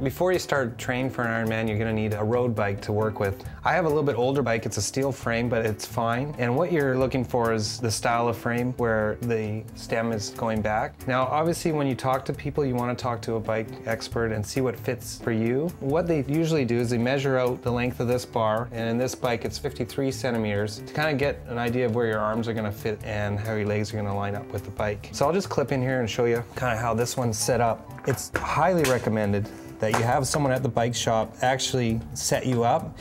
Before you start training for an Ironman, you're going to need a road bike to work with. I have a little bit older bike. It's a steel frame, but it's fine. And what you're looking for is the style of frame where the stem is going back. Now, obviously, when you talk to people, you want to talk to a bike expert and see what fits for you. What they usually do is they measure out the length of this bar, and in this bike, it's 53 centimeters to kind of get an idea of where your arms are going to fit and how your legs are going to line up with the bike. So I'll just clip in here and show you kind of how this one's set up. It's highly recommended that you have someone at the bike shop actually set you up.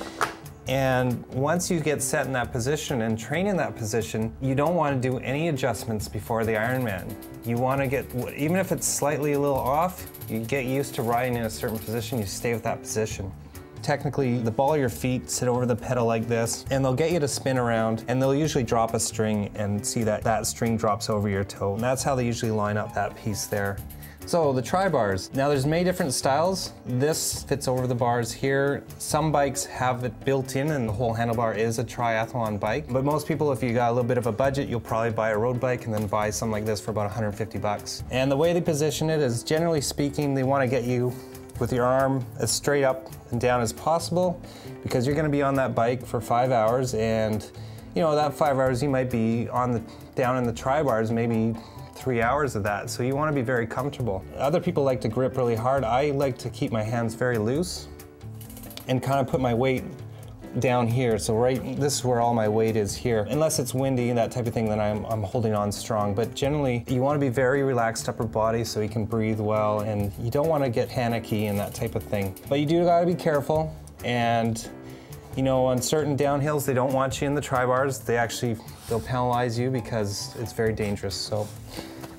And once you get set in that position and train in that position, you don't want to do any adjustments before the Ironman. You want to get, even if it's slightly a little off, you get used to riding in a certain position, you stay with that position. Technically, the ball of your feet sit over the pedal like this, and they'll get you to spin around, and they'll usually drop a string and see that that string drops over your toe. And that's how they usually line up that piece there. So the tri-bars. Now there's many different styles. This fits over the bars here. Some bikes have it built in and the whole handlebar is a triathlon bike. But most people, if you got a little bit of a budget, you'll probably buy a road bike and then buy something like this for about 150 bucks. And the way they position it is, generally speaking, they want to get you with your arm as straight up and down as possible, because you're going to be on that bike for 5 hours, and you know, that 5 hours you might be down in the tri-bars maybe 3 hours of that, so you want to be very comfortable. Other people like to grip really hard. I like to keep my hands very loose and kind of put my weight down here. So this is where all my weight is here. Unless it's windy and that type of thing, then I'm holding on strong. But generally, you want to be very relaxed upper body so you can breathe well, and you don't want to get panicky and that type of thing. But you do got to be careful, and you know, on certain downhills, they don't want you in the tri-bars. They'll penalize you because it's very dangerous. So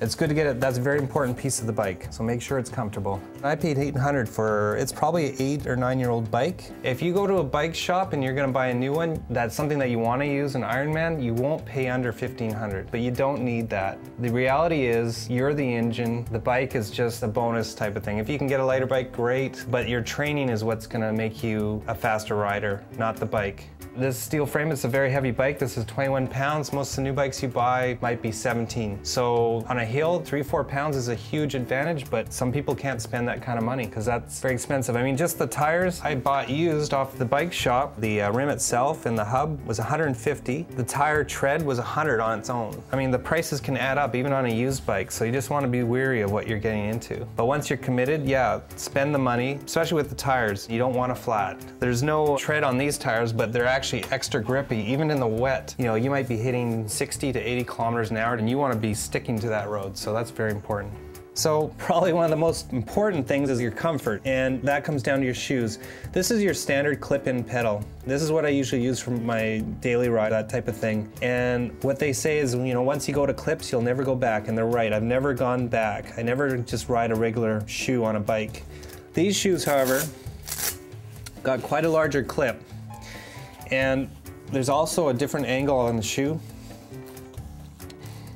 it's good to get it. That's a very important piece of the bike. So make sure it's comfortable. I paid $800 for, it's probably an 8 or 9-year-old bike. If you go to a bike shop and you're gonna buy a new one, that's something that you wanna use in Ironman, you won't pay under $1,500, but you don't need that. The reality is you're the engine. The bike is just a bonus type of thing. If you can get a lighter bike, great, but your training is what's gonna make you a faster rider, not the bike. This steel frame is a very heavy bike. This is 21 pounds. Most of the new bikes you buy might be 17. So on a hill, 3-4 pounds is a huge advantage, but some people can't spend that kind of money because that's very expensive. I mean, just the tires I bought used off the bike shop. The rim itself and the hub was $150. The tire tread was $100 on its own. I mean, the prices can add up even on a used bike, so you just want to be wary of what you're getting into. But once you're committed, yeah, spend the money, especially with the tires. You don't want a flat. There's no tread on these tires, but they're actually extra grippy, even in the wet. You know, you might be hitting 60 to 80 kilometers an hour and you want to be sticking to that road, so that's very important. So probably one of the most important things is your comfort, and that comes down to your shoes. This is your standard clip-in pedal. This is what I usually use for my daily ride, that type of thing. And what they say is, you know, once you go to clips, you'll never go back, and they're right. I've never gone back. I never just ride a regular shoe on a bike. These shoes, however, got quite a larger clip. And there's also a different angle on the shoe.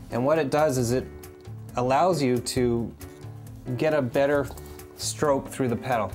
And what it does is it allows you to get a better stroke through the pedal.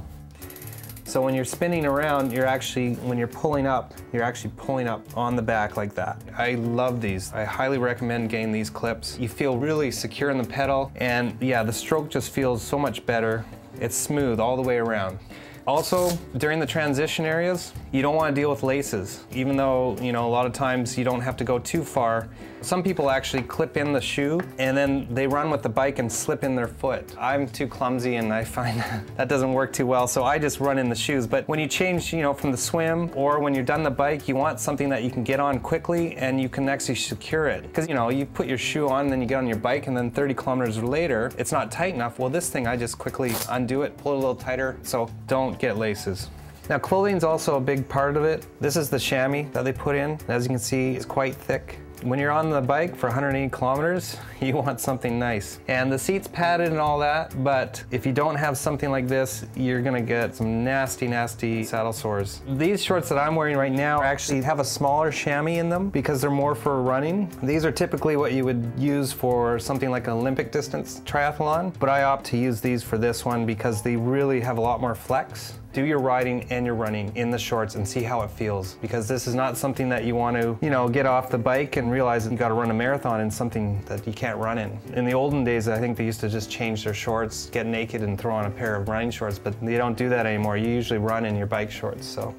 So when you're spinning around, when you're pulling up, you're actually pulling up on the back like that. I love these. I highly recommend getting these clips. You feel really secure in the pedal, and yeah, the stroke just feels so much better. It's smooth all the way around. Also, during the transition areas, you don't want to deal with laces. Even though, you know, a lot of times you don't have to go too far. Some people actually clip in the shoe and then they run with the bike and slip in their foot. I'm too clumsy and I find that doesn't work too well, so I just run in the shoes. But when you change, you know, from the swim or when you're done the bike, you want something that you can get on quickly and you can actually secure it. Because, you know, you put your shoe on, then you get on your bike, and then 30 kilometers later, it's not tight enough. Well, this thing, I just quickly undo it, pull it a little tighter, so don't get laces. Now, clothing is also a big part of it. This is the chamois that they put in. As you can see, it's quite thick. When you're on the bike for 180 kilometers, you want something nice. And the seat's padded and all that, but if you don't have something like this, you're gonna get some nasty, nasty saddle sores. These shorts that I'm wearing right now actually have a smaller chamois in them because they're more for running. These are typically what you would use for something like an Olympic distance triathlon, but I opt to use these for this one because they really have a lot more flex. do your riding and your running in the shorts and see how it feels, because this is not something that you want to, get off the bike and realize that you got to run a marathon in something that you can't run in. In the olden days, I think they used to just change their shorts, get naked and throw on a pair of running shorts, but they don't do that anymore. You usually run in your bike shorts. So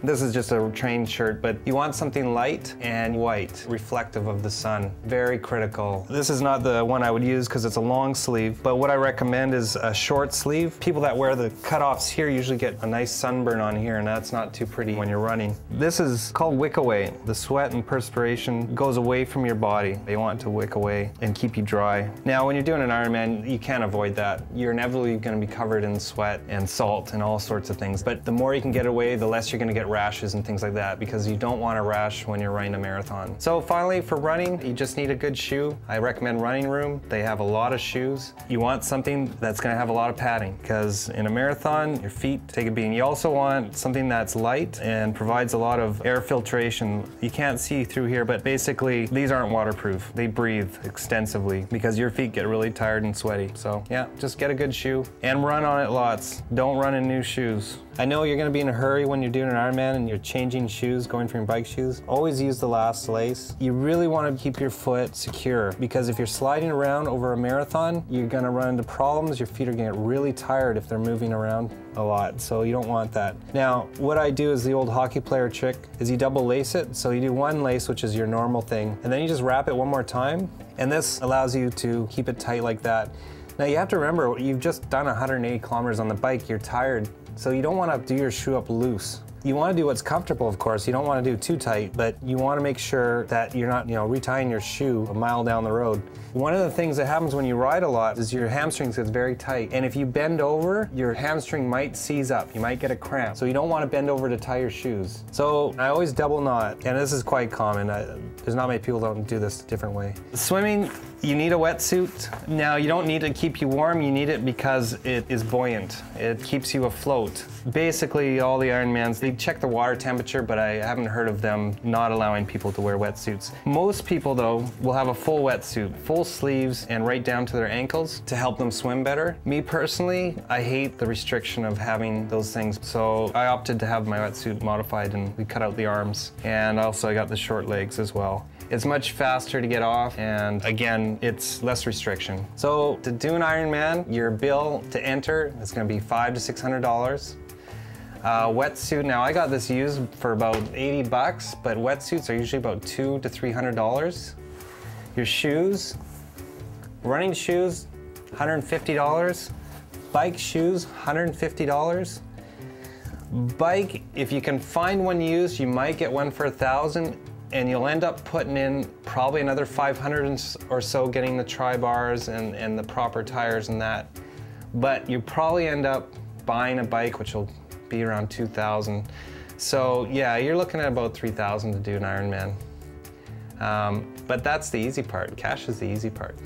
this is just a train shirt, but you want something light and white, reflective of the sun. Very critical. This is not the one I would use because it's a long sleeve, but what I recommend is a short sleeve. People that wear the cutoffs here usually get a nice sunburn on here, and that's not too pretty when you're running. This is called wick away. The sweat and perspiration goes away from your body. You want it to wick away and keep you dry. Now, when you're doing an Ironman, you can't avoid that. You're inevitably going to be covered in sweat and salt and all sorts of things, but the more you can get away, the less you're going to get rashes and things like that, because you don't want a rash when you're running a marathon. So finally, for running, you just need a good shoe. I recommend Running Room. They have a lot of shoes. You want something that's going to have a lot of padding, because in a marathon, your feet take a beating. You also want something that's light and provides a lot of air filtration. You can't see through here, but basically, these aren't waterproof. They breathe extensively because your feet get really tired and sweaty. So yeah, just get a good shoe and run on it lots. Don't run in new shoes. I know you're going to be in a hurry when you're doing an Ironman and you're changing shoes, going from your bike shoes. Always use the last lace. You really want to keep your foot secure, because if you're sliding around over a marathon, you're going to run into problems. Your feet are going to get really tired if they're moving around a lot, so you don't want that. Now, what I do is the old hockey player trick, is you double lace it. So you do one lace, which is your normal thing, and then you just wrap it one more time, and this allows you to keep it tight like that. Now you have to remember, you've just done 180 kilometers on the bike, you're tired, so you don't want to do your shoe up loose. You want to do what's comfortable, of course. You don't want to do too tight, but you want to make sure that you're not, retying your shoe a mile down the road. One of the things that happens when you ride a lot is your hamstrings get very tight. And if you bend over, your hamstring might seize up. You might get a cramp. So you don't want to bend over to tie your shoes. So I always double knot, and this is quite common. There's not many people that don't do this a different way. Swimming, you need a wetsuit. Now, you don't need it to keep you warm. You need it because it is buoyant. It keeps you afloat. Basically, all the Ironmans, they check the water temperature, but I haven't heard of them not allowing people to wear wetsuits. Most people, though, will have a full wetsuit, full sleeves, and right down to their ankles to help them swim better. Me personally, I hate the restriction of having those things, so I opted to have my wetsuit modified, and we cut out the arms. And also, I got the short legs as well. It's much faster to get off, and again, it's less restriction. So to do an Ironman, your bill to enter is going to be $500 to $600. Wetsuit, now I got this used for about 80 bucks, but wetsuits are usually about $200 to $300. Your shoes, running shoes, $150. Bike shoes, $150. Bike, if you can find one used, you might get one for $1,000. And you'll end up putting in probably another $500 or so getting the tri-bars and the proper tires and that. But you probably end up buying a bike, which will be around $2,000. So yeah, you're looking at about $3,000 to do an Ironman. But that's the easy part. Cash is the easy part.